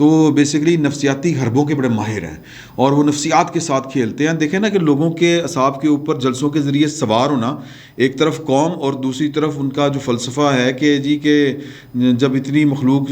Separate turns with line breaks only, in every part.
تو بیسیکلی نفسیاتی حربوں کے بڑے ماہر ہیں اور وہ نفسیات کے ساتھ کھیلتے ہیں. دیکھیں نا کہ لوگوں کے اعصاب کے اوپر جلسوں کے ذریعے سوار ہونا، ایک طرف قوم اور دوسری طرف ان کا جو فلسفہ ہے کہ جی کہ جب اتنی مخلوق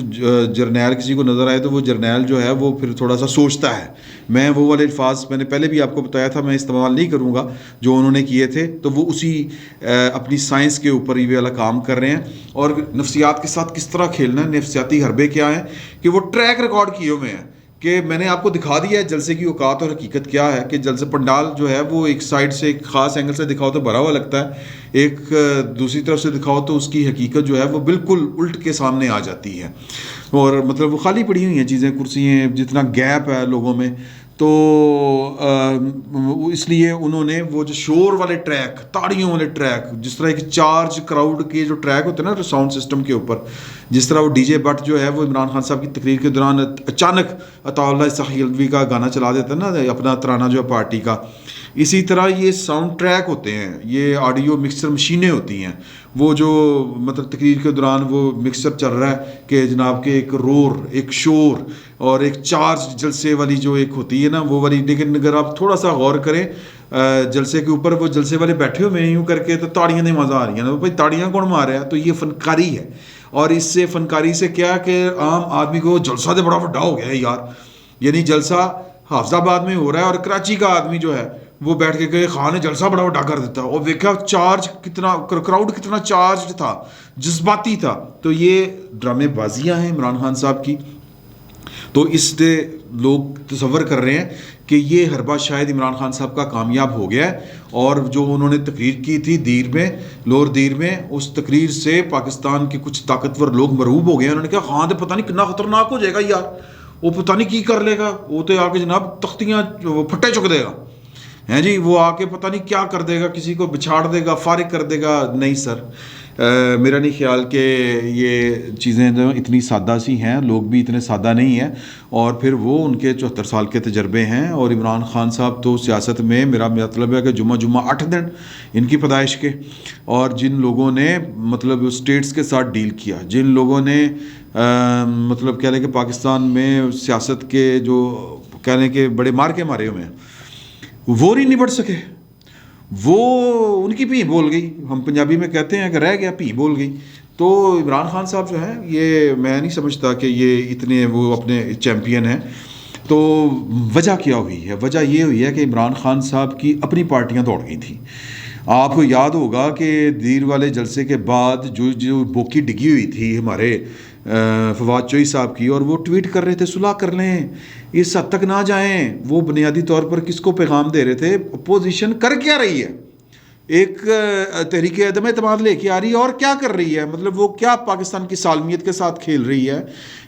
جرنیل کسی کو نظر آئے تو وہ جرنیل جو ہے وہ پھر تھوڑا سا سوچتا ہے. میں وہ والے الفاظ میں نے پہلے بھی آپ کو بتایا تھا، میں استعمال نہیں کروں گا جو انہوں نے کیے تھے. تو وہ اسی اپنی سائنس کے اوپر یہ والا کام کر رہے ہیں. اور نفسیات کے ساتھ کس طرح کھیلنا ہے، نفسیاتی حربے کیا ہیں، کہ وہ ٹریک ریکارڈ کیے ہوئے ہیں. کہ میں نے آپ کو دکھا دیا ہے جلسے کی اوقات اور حقیقت کیا ہے. کہ جلسے پنڈال جو ہے وہ ایک سائڈ سے ایک خاص اینگل سے دکھاؤ تو بھرا ہوا لگتا ہے، ایک دوسری طرف سے دکھاؤ تو اس کی حقیقت جو ہے وہ بالکل الٹ کے سامنے آ جاتی ہے. اور مطلب وہ خالی پڑی ہوئی ہیں چیزیں، کرسیاں، جتنا گیپ ہے لوگوں میں. تو اس لیے انہوں نے وہ جو شور والے ٹریک، تاڑیوں والے ٹریک، جس طرح ایک چارج کراؤڈ کے جو ٹریک ہوتے ہیں نا ساؤنڈ سسٹم کے اوپر، جس طرح وہ ڈی جے بٹ جو ہے وہ عمران خان صاحب کی تقریر کے دوران اچانک عطاء اللہ اسحاقی الوی کا گانا چلا دیتا ہے نا، اپنا ترانہ جو ہے پارٹی کا. اسی طرح یہ ساؤنڈ ٹریک ہوتے ہیں، یہ آڈیو مکسر مشینیں ہوتی ہیں، وہ جو مطلب تقریر کے دوران وہ مکسر چل رہا ہے کہ جناب کے ایک رور، ایک شور اور ایک چارج جلسے والی جو ایک ہوتی ہے نا وہ والی. لیکن اگر آپ تھوڑا سا غور کریں جلسے کے اوپر، وہ جلسے والے بیٹھے ہوئے ہیں یوں کر کے، تو تاڑیاں نہیں مزہ آ رہی ہیں. بھائی تاڑیاں کون مار رہا ہے؟ تو یہ فنکاری ہے. اور اس سے فنکاری سے کیا کہ عام آدمی کو جلسہ تو بڑا بڑا ہو گیا ہے یار، یعنی جلسہ حافظ آباد میں ہو رہا ہے اور کراچی کا آدمی جو ہے وہ بیٹھ کے کہ خان نے جلسہ بڑا بڑا کر دیتا ہے، اور دیکھا چارج کتنا، کراؤڈ کتنا چارج تھا، جذباتی تھا. تو یہ ڈرامے بازیاں ہیں عمران خان صاحب کی. تو اس سے لوگ تصور کر رہے ہیں کہ یہ حربہ شاید عمران خان صاحب کا کامیاب ہو گیا ہے. اور جو انہوں نے تقریر کی تھی دیر میں، لور دیر میں، اس تقریر سے پاکستان کے کچھ طاقتور لوگ مرعوب ہو گئے ہیں. انہوں نے کہا خان تو پتہ نہیں کتنا خطرناک ہو جائے گا یار، وہ پتہ نہیں کی کر لے گا، وہ تو آ کے جناب تختیاں پھٹے چک دے گا ہیں جی، وہ آ کے پتہ نہیں کیا کر دے گا، کسی کو بچھاڑ دے گا، فارغ کر دے گا. نہیں سر، میرا نہیں خیال کہ یہ چیزیں جو اتنی سادہ سی ہیں، لوگ بھی اتنے سادہ نہیں ہیں. اور پھر وہ ان کے 74 سال کے تجربے ہیں. اور عمران خان صاحب تو سیاست میں، میرا مطلب ہے کہ جمعہ 8 دن ان کی پیدائش کے، اور جن لوگوں نے مطلب اسٹیٹس کے ساتھ ڈیل کیا، جن لوگوں نے مطلب کہہ لیں کہ پاکستان میں سیاست کے جو کہہ لیں کہ بڑے مار کے مارے ہوئے ہیں، وہ نہیں نبٹ سکے. وہ ان کی پی بول گئی، ہم پنجابی میں کہتے ہیں کہ رہ گیا پی بول گئی. تو عمران خان صاحب جو ہیں، یہ میں نہیں سمجھتا کہ یہ اتنے وہ اپنے چیمپئن ہیں. تو وجہ کیا ہوئی ہے؟ وجہ یہ ہوئی ہے کہ عمران خان صاحب کی اپنی پارٹیاں دوڑ گئی تھیں. آپ کو یاد ہوگا کہ دیر والے جلسے کے بعد جو بوکی ڈگی ہوئی تھی ہمارے فواد چوہی صاحب کی، اور وہ ٹویٹ کر رہے تھے صلح کر لیں، اس حد تک نہ جائیں. وہ بنیادی طور پر کس کو پیغام دے رہے تھے؟ اپوزیشن کر کیا رہی ہے؟ ایک تحریک عدم اعتماد لے کے آ رہی ہے، اور کیا کر رہی ہے؟ مطلب وہ کیا پاکستان کی سالمیت کے ساتھ کھیل رہی ہے؟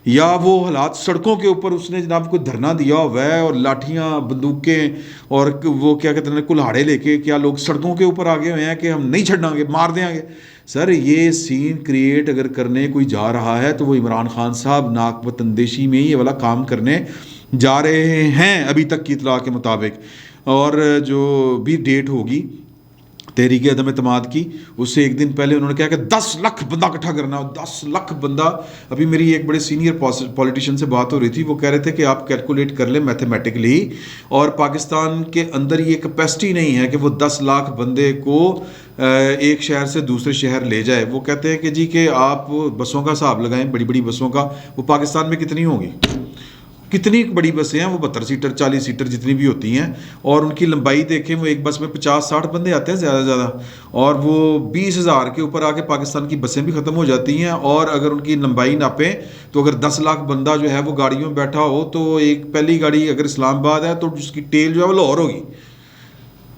یا وہ حالات سڑکوں کے اوپر اس نے جناب کو دھرنا دیا ہوا ہے، اور لاٹھیاں، بندوقیں، اور وہ کیا کہتے ہیں کلہاڑے لے کے کیا لوگ سڑکوں کے اوپر آگے ہوئے ہیں کہ ہم نہیں چھڑیں گے، مار دیں گے؟ سر یہ سین کریٹ اگر کرنے کوئی جا رہا ہے تو وہ عمران خان صاحب ناک وطن اندیشی میں یہ والا کام کرنے جا رہے ہیں ابھی تک کی اطلاع کے مطابق. اور جو بھی ڈیٹ ہوگی تحریک عدم اعتماد کی، اس سے ایک دن پہلے انہوں نے کہا کہ 10 لاکھ بندہ اکٹھا کرنا ہے. 10 لاکھ بندہ. ابھی میری ایک بڑے سینئر پولیٹیشین سے بات ہو رہی تھی، وہ کہہ رہے تھے کہ آپ کیلکولیٹ کر لیں میتھمیٹکلی، اور پاکستان کے اندر یہ کیپیسٹی نہیں ہے کہ وہ 10 لاکھ بندے کو ایک شہر سے دوسرے شہر لے جائے. وہ کہتے ہیں کہ جی کہ آپ بسوں کا حساب لگائیں، بڑی بڑی بسوں کا، وہ پاکستان میں کتنی ہوں گی؟ کتنی بڑی بسیں ہیں وہ 72 سیٹر 40 سیٹر جتنی بھی ہوتی ہیں، اور ان کی لمبائی دیکھیں، وہ ایک بس میں 50-60 بندے آتے ہیں زیادہ سے زیادہ، اور وہ 20,000 کے اوپر آ کے پاکستان کی بسیں بھی ختم ہو جاتی ہیں. اور اگر ان کی لمبائی ناپیں تو اگر 10 لاکھ بندہ جو ہے وہ گاڑیوں میں بیٹھا ہو تو ایک پہلی گاڑی اگر اسلام آباد ہے تو اس کی ٹیل جو ہے وہ لاہور ہوگی.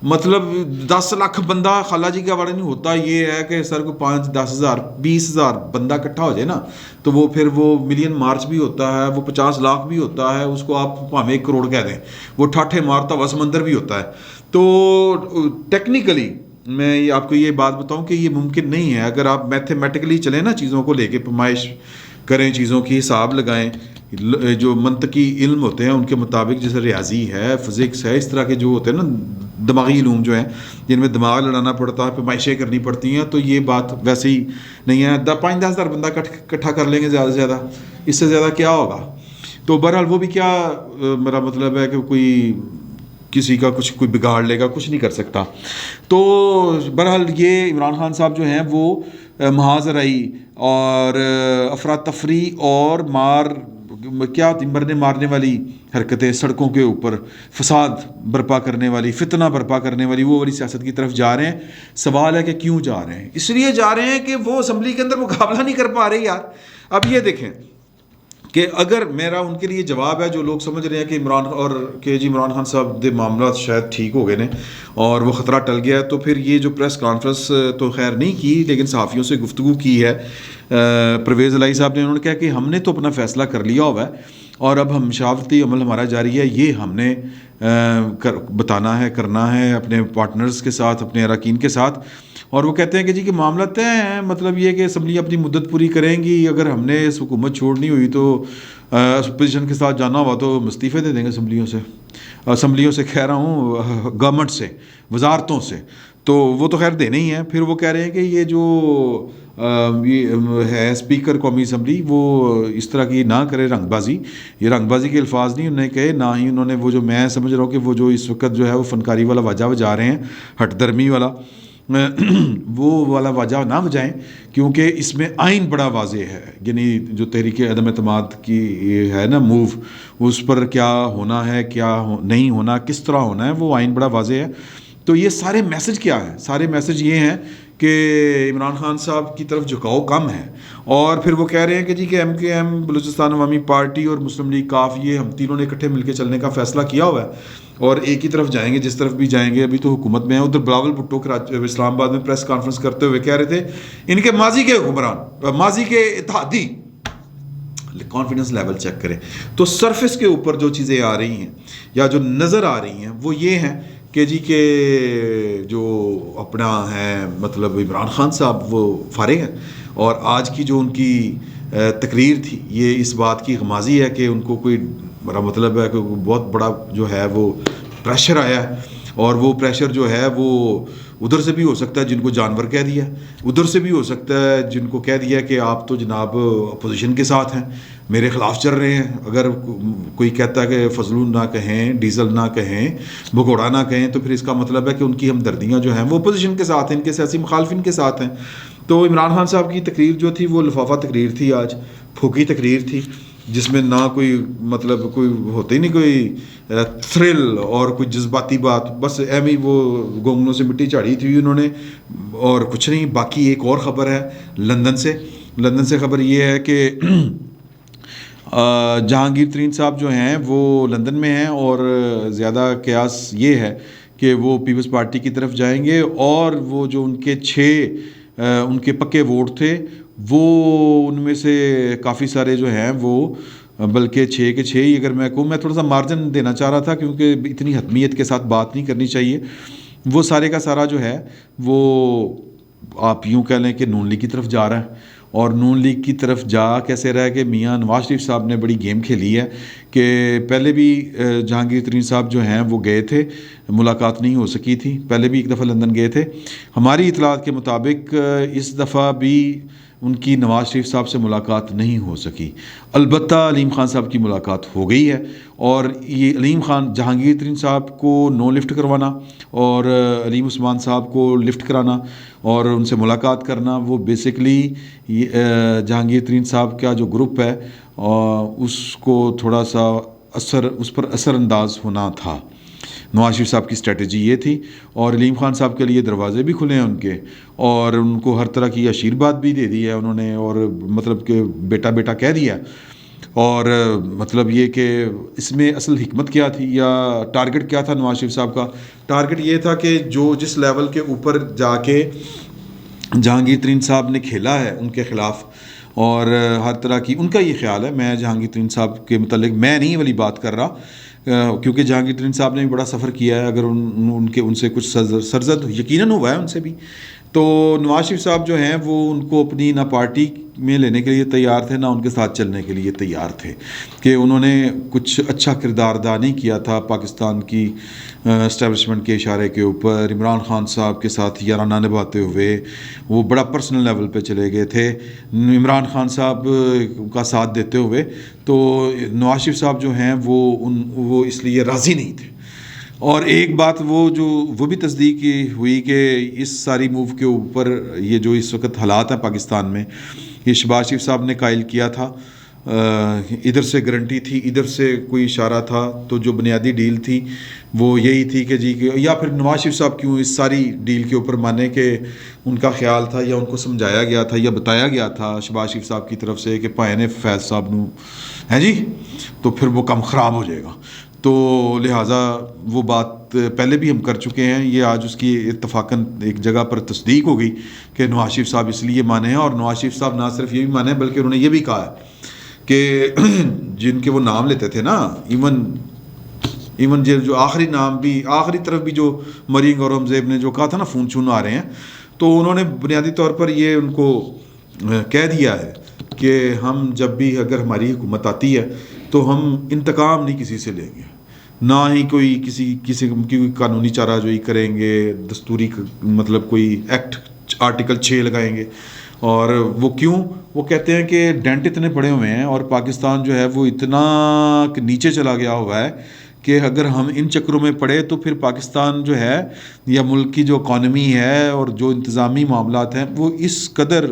مطلب 10 لاکھ بندہ خالہ جی کا بڑا نہیں ہوتا. یہ ہے کہ سر کو 5-10 ہزار 20,000 بندہ اکٹھا ہو جائے نا، تو وہ پھر وہ ملین مارچ بھی ہوتا ہے، وہ 50 لاکھ بھی ہوتا ہے، اس کو آپ ہمیں 1 کروڑ کہہ دیں، وہ ٹھاٹھے مارتا ہوا سمندر بھی ہوتا ہے. تو ٹیکنیکلی میں آپ کو یہ بات بتاؤں کہ یہ ممکن نہیں ہے. اگر آپ میتھمیٹکلی چلیں نا، چیزوں کو لے کے پیمائش کریں، چیزوں کی حساب لگائیں، جو منطقی علم ہوتے ہیں ان کے مطابق، جیسے ریاضی ہے، فزکس ہے، اس طرح کے جو ہوتے ہیں نا دماغی علوم جو ہیں جن میں دماغ لڑانا پڑتا ہے، پیمائشیں کرنی پڑتی ہیں، تو یہ بات ویسے ہی نہیں ہے. 5-10 ہزار بندہ اکٹھا کر لیں گے زیادہ سے زیادہ، اس سے زیادہ کیا ہوگا؟ تو بہرحال وہ بھی کیا میرا مطلب ہے کہ کوئی کسی کا کچھ کوئی بگاڑ لے گا، کچھ نہیں کر سکتا. تو بہرحال یہ عمران خان صاحب جو ہیں وہ محاذ رائی اور افراتفری اور کیا ہوتی مرنے مارنے والی حرکتیں، سڑکوں کے اوپر فساد برپا کرنے والی، فتنہ برپا کرنے والی وہ والی سیاست کی طرف جا رہے ہیں. سوال ہے کہ کیوں جا رہے ہیں؟ اس لیے جا رہے ہیں کہ وہ اسمبلی کے اندر مقابلہ نہیں کر پا رہے یار. اب یہ دیکھیں کہ اگر میرا ان کے لیے جواب ہے، جو لوگ سمجھ رہے ہیں کہ عمران خان صاحب دے معاملات شاید ٹھیک ہو گئے نے اور وہ خطرہ ٹل گیا ہے، تو پھر یہ جو پریس کانفرنس تو خیر نہیں کی لیکن صحافیوں سے گفتگو کی ہے پرویز الہی صاحب نے. انہوں نے کہا کہ ہم نے تو اپنا فیصلہ کر لیا ہوا ہے اور اب ہم مشاورتی عمل ہمارا جاری ہے، یہ ہم نے بتانا ہے، کرنا ہے اپنے پارٹنرز کے ساتھ، اپنے اراکین کے ساتھ. اور وہ کہتے ہیں کہ جی کہ معاملہ طے ہیں، مطلب یہ کہ اسمبلی اپنی مدت پوری کریں گی، اگر ہم نے اس حکومت چھوڑنی ہوئی تو اپوزیشن کے ساتھ جانا ہوا تو استعفے دے دیں گے اسمبلیوں سے کہہ رہا ہوں، گورنمنٹ سے، وزارتوں سے. تو وہ تو خیر دینے ہی ہیں. پھر وہ کہہ رہے ہیں کہ یہ جو یہ ہے اسپیکر قومی اسمبلی وہ اس طرح کی نہ کرے رنگ بازی. یہ رنگ بازی کے الفاظ نہیں انہوں نے کہے، نہ ہی انہوں نے وہ جو میں سمجھ رہا ہوں کہ وہ جو اس وقت جو ہے وہ فنکاری والا واجہ بجا رہے ہیں، ہٹ درمی والا وہ والا واجہ نہ بجائیں، کیونکہ اس میں آئین بڑا واضح ہے. یعنی جو تحریک عدم اعتماد کی ہے نا موو، اس پر کیا ہونا ہے، کیا نہیں ہونا، کس طرح ہونا ہے، وہ آئین بڑا واضح ہے. تو یہ سارے میسج کیا ہیں؟ سارے میسج یہ ہیں کہ عمران خان صاحب کی طرف جھکاؤ کم ہے. اور پھر وہ کہہ رہے ہیں کہ جی کہ ایم کے ایم، بلوچستان عوامی پارٹی اور مسلم لیگ کاف، یہ ہم تینوں نے اکٹھے مل کے چلنے کا فیصلہ کیا ہوا ہے اور ایک ہی طرف جائیں گے، جس طرف بھی جائیں گے. ابھی تو حکومت میں ہیں. ادھر بلاول بھٹو اسلام آباد میں پریس کانفرنس کرتے ہوئے کہہ رہے تھے ان کے ماضی کے حکمران، ماضی کے اتحادی. کانفیڈنس لیول چیک کریں تو سرفس کے اوپر جو چیزیں آ رہی ہیں یا جو نظر آ رہی ہیں وہ یہ ہیں کہ جی کہ جو اپنا ہے مطلب عمران خان صاحب وہ فارغ ہیں. اور آج کی جو ان کی تقریر تھی یہ اس بات کی غمازی ہے کہ ان کو کوئی بڑا مطلب ہے کہ بہت بڑا جو ہے وہ پریشر آیا ہے. اور وہ پریشر جو ہے وہ ادھر سے بھی ہو سکتا ہے جن کو جانور کہہ دیا، ادھر سے بھی ہو سکتا ہے جن کو کہہ دیا کہ آپ تو جناب اپوزیشن کے ساتھ ہیں، میرے خلاف چل رہے ہیں. اگر کوئی کہتا ہے کہ فضلون نہ کہیں، ڈیزل نہ کہیں، بھگوڑا نہ کہیں، تو پھر اس کا مطلب ہے کہ ان کی ہمدردیاں جو ہیں وہ اپوزیشن کے ساتھ ہیں، ان کے سیاسی مخالفین کے ساتھ ہیں. تو عمران خان صاحب کی تقریر جو تھی وہ لفافہ تقریر تھی، آج پھوکی تقریر تھی، جس میں نہ کوئی مطلب کوئی ہوتے ہی نہیں کوئی تھرل اور کوئی جذباتی بات، بس ایم ہی وہ گونگنوں سے مٹی چاڑی تھی انہوں نے اور کچھ نہیں. باقی ایک اور خبر ہے لندن سے خبر یہ ہے کہ جہانگیر ترین صاحب جو ہیں وہ لندن میں ہیں اور زیادہ قیاس یہ ہے کہ وہ پیپلز پارٹی کی طرف جائیں گے. اور وہ جو ان کے 6 ان کے پکے ووٹ تھے وہ ان میں سے کافی سارے جو ہیں وہ بلکہ 6 کے 6 ہی اگر میں کہوں، میں تھوڑا سا مارجن دینا چاہ رہا تھا کیونکہ اتنی حتمیت کے ساتھ بات نہیں کرنی چاہیے. وہ سارے کا سارا جو ہے وہ آپ یوں کہہ لیں کہ نون لیگ کی طرف جا رہا ہے. اور نون لیگ کی طرف جا کیسے رہا ہے کہ میاں نواز شریف صاحب نے بڑی گیم کھیلی ہے کہ پہلے بھی جہانگیر ترین صاحب جو ہیں وہ گئے تھے، ملاقات نہیں ہو سکی تھی، پہلے بھی ایک دفعہ لندن گئے تھے. ہماری اطلاعات کے مطابق اس دفعہ بھی ان کی نواز شریف صاحب سے ملاقات نہیں ہو سکی. البتہ علیم خان صاحب کی ملاقات ہو گئی ہے. اور یہ علیم خان جہانگیر ترین صاحب کو نو لفٹ کروانا اور علیم عثمان صاحب کو لفٹ کرانا اور ان سے ملاقات کرنا، وہ بیسکلی جہانگیر ترین صاحب کا جو گروپ ہے اس کو تھوڑا سا اس پر اثر انداز ہونا تھا. نواز شریف صاحب کی اسٹریٹجی یہ تھی. اور علیم خان صاحب کے لیے دروازے بھی کھلے ہیں ان کے، اور ان کو ہر طرح کی آشیرواد بھی دے دی ہے انہوں نے، اور مطلب کہ بیٹا بیٹا کہہ دیا. اور مطلب یہ کہ اس میں اصل حکمت کیا تھی یا ٹارگٹ کیا تھا نواز شریف صاحب کا؟ ٹارگٹ یہ تھا کہ جو جس لیول کے اوپر جا کے جہانگیر ترین صاحب نے کھیلا ہے ان کے خلاف، اور ہر طرح کی ان کا یہ خیال ہے، میں جہانگیر ترین صاحب کے متعلق میں نہیں والی بات کر رہا کیونکہ جہانگیر ترین صاحب نے بھی بڑا سفر کیا ہے، اگر ان سے کچھ سرزد یقیناً ہوا ہے ان سے بھی. تو نواز شریف صاحب جو ہیں وہ ان کو اپنی نہ پارٹی میں لینے کے لیے تیار تھے، نہ ان کے ساتھ چلنے کے لیے تیار تھے، کہ انہوں نے کچھ اچھا کردار ادا نہیں کیا تھا پاکستان کی اسٹیبلشمنٹ کے اشارے کے اوپر۔ عمران خان صاحب کے ساتھ یارانہ نبھاتے ہوئے وہ بڑا پرسنل لیول پہ چلے گئے تھے عمران خان صاحب کا ساتھ دیتے ہوئے، تو نواز شریف صاحب جو ہیں وہ اس لیے راضی نہیں تھے۔ اور ایک بات وہ بھی تصدیق ہوئی کہ اس ساری موو کے اوپر یہ جو اس وقت حالات ہیں پاکستان میں، یہ شہباز شریف صاحب نے قائل کیا تھا، ادھر سے گارنٹی تھی، ادھر سے کوئی اشارہ تھا، تو جو بنیادی ڈیل تھی وہ یہی تھی کہ جی، یا پھر نواز شریف صاحب کیوں اس ساری ڈیل کے اوپر مانے کہ ان کا خیال تھا یا ان کو سمجھایا گیا تھا یا بتایا گیا تھا شہباز شریف صاحب کی طرف سے کہ پائے فیض صاحب نو ہیں جی، تو پھر وہ کم خراب ہو جائے گا، تو لہٰذا وہ بات پہلے بھی ہم کر چکے ہیں، یہ آج اس کی اتفاقاً ایک جگہ پر تصدیق ہو گئی کہ نواز شریف صاحب اس لیے مانے ہیں، اور نواز شریف صاحب نہ صرف یہ بھی مانے بلکہ انہوں نے یہ بھی کہا ہے کہ جن کے وہ نام لیتے تھے نا، ایون جو آخری نام بھی، آخری طرف بھی جو مریم اورنگزیب نے جو کہا تھا نا فون چون آ رہے ہیں، تو انہوں نے بنیادی طور پر یہ ان کو کہہ دیا ہے کہ ہم جب بھی اگر ہماری حکومت آتی ہے تو ہم انتقام نہیں کسی سے لیں گے، نہ ہی کوئی کسی کی کوئی قانونی چارہ جوئی کریں گے، دستوری مطلب کوئی ایکٹ آرٹیکل 6 لگائیں گے۔ اور وہ کیوں؟ وہ کہتے ہیں کہ ڈینٹ اتنے پڑے ہوئے ہیں اور پاکستان جو ہے وہ اتنا نیچے چلا گیا ہوا ہے کہ اگر ہم ان چکروں میں پڑے تو پھر پاکستان جو ہے یا ملک کی جو اکانومی ہے اور جو انتظامی معاملات ہیں وہ اس قدر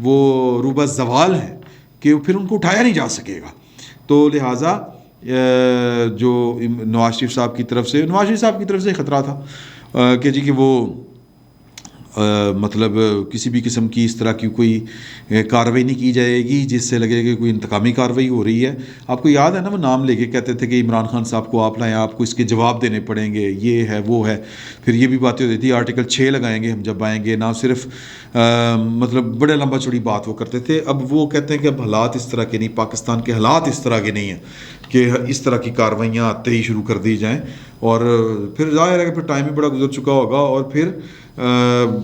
وہ روبہ زوال ہیں کہ پھر ان کو اٹھایا نہیں جا سکے گا۔ تو لہٰذا جو نواز شریف صاحب کی طرف سے خطرہ تھا کہ جی کہ وہ مطلب کسی بھی قسم کی اس طرح کی کوئی کارروائی نہیں کی جائے گی جس سے لگے کہ کوئی انتقامی کارروائی ہو رہی ہے۔ آپ کو یاد ہے نا وہ نام لے کے کہتے تھے کہ عمران خان صاحب کو آپ لائیں، آپ کو اس کے جواب دینے پڑیں گے، یہ ہے وہ ہے، پھر یہ بھی باتیں ہوتی تھی آرٹیکل 6 لگائیں گے ہم جب آئیں گے، نہ صرف مطلب بڑے لمبا چوڑی بات وہ کرتے تھے۔ اب وہ کہتے ہیں کہ اب حالات اس طرح کے نہیں، پاکستان کے حالات اس طرح کے نہیں ہیں کہ اس طرح کی کارروائیاں آتے ہی شروع کر دی جائیں، اور پھر ظاہر ہے کہ پھر ٹائم بھی بڑا گزر چکا ہوگا اور پھر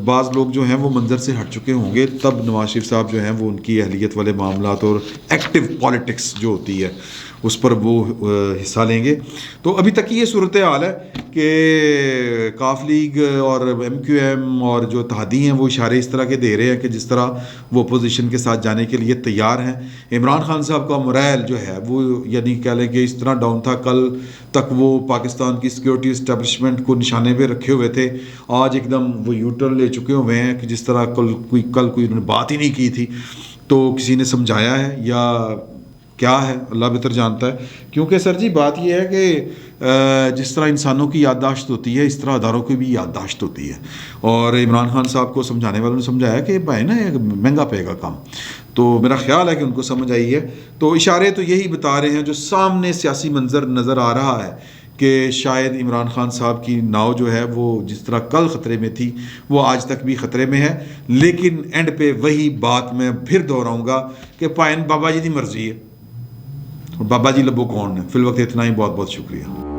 بعض لوگ جو ہیں وہ منظر سے ہٹ چکے ہوں گے، تب نواز شریف صاحب جو ہیں وہ ان کی اہلیت والے معاملات اور ایکٹیو پالیٹکس جو ہوتی ہے اس پر وہ حصہ لیں گے۔ تو ابھی تک یہ صورتحال ہے کہ کاف لیگ اور ایم کیو ایم اور جو اتحادی ہیں وہ اشارے اس طرح کے دے رہے ہیں کہ جس طرح وہ اپوزیشن کے ساتھ جانے کے لیے تیار ہیں۔ عمران خان صاحب کا موریل جو ہے وہ یعنی کہہ لیں کہ اس طرح ڈاؤن تھا، کل تک وہ پاکستان کی سیکورٹی اسٹیبلشمنٹ کو نشانے پہ رکھے ہوئے تھے، آج ایک دم وہ یو ٹرن لے چکے ہوئے ہیں کہ جس طرح کل کوئی انہوں نے بات ہی نہیں کی تھی، تو کسی نے سمجھایا ہے یا کیا ہے اللہ بہتر جانتا ہے۔ کیونکہ سر جی بات یہ ہے کہ جس طرح انسانوں کی یادداشت ہوتی ہے اس طرح اداروں کی بھی یادداشت ہوتی ہے، اور عمران خان صاحب کو سمجھانے والوں نے سمجھایا کہ بھائی نا یہ مہنگا پڑے گا کام، تو میرا خیال ہے کہ ان کو سمجھ آئی ہے۔ تو اشارے تو یہی بتا رہے ہیں، جو سامنے سیاسی منظر نظر آ رہا ہے کہ شاید عمران خان صاحب کی ناؤ جو ہے وہ جس طرح کل خطرے میں تھی وہ آج تک بھی خطرے میں ہے، لیکن اینڈ پہ وہی بات میں پھر دہراؤں گا کہ پائن بابا جی کی مرضی ہے، اور بابا جی لبو کون ہے۔ فی الوقت اتنا ہی، بہت بہت شکریہ۔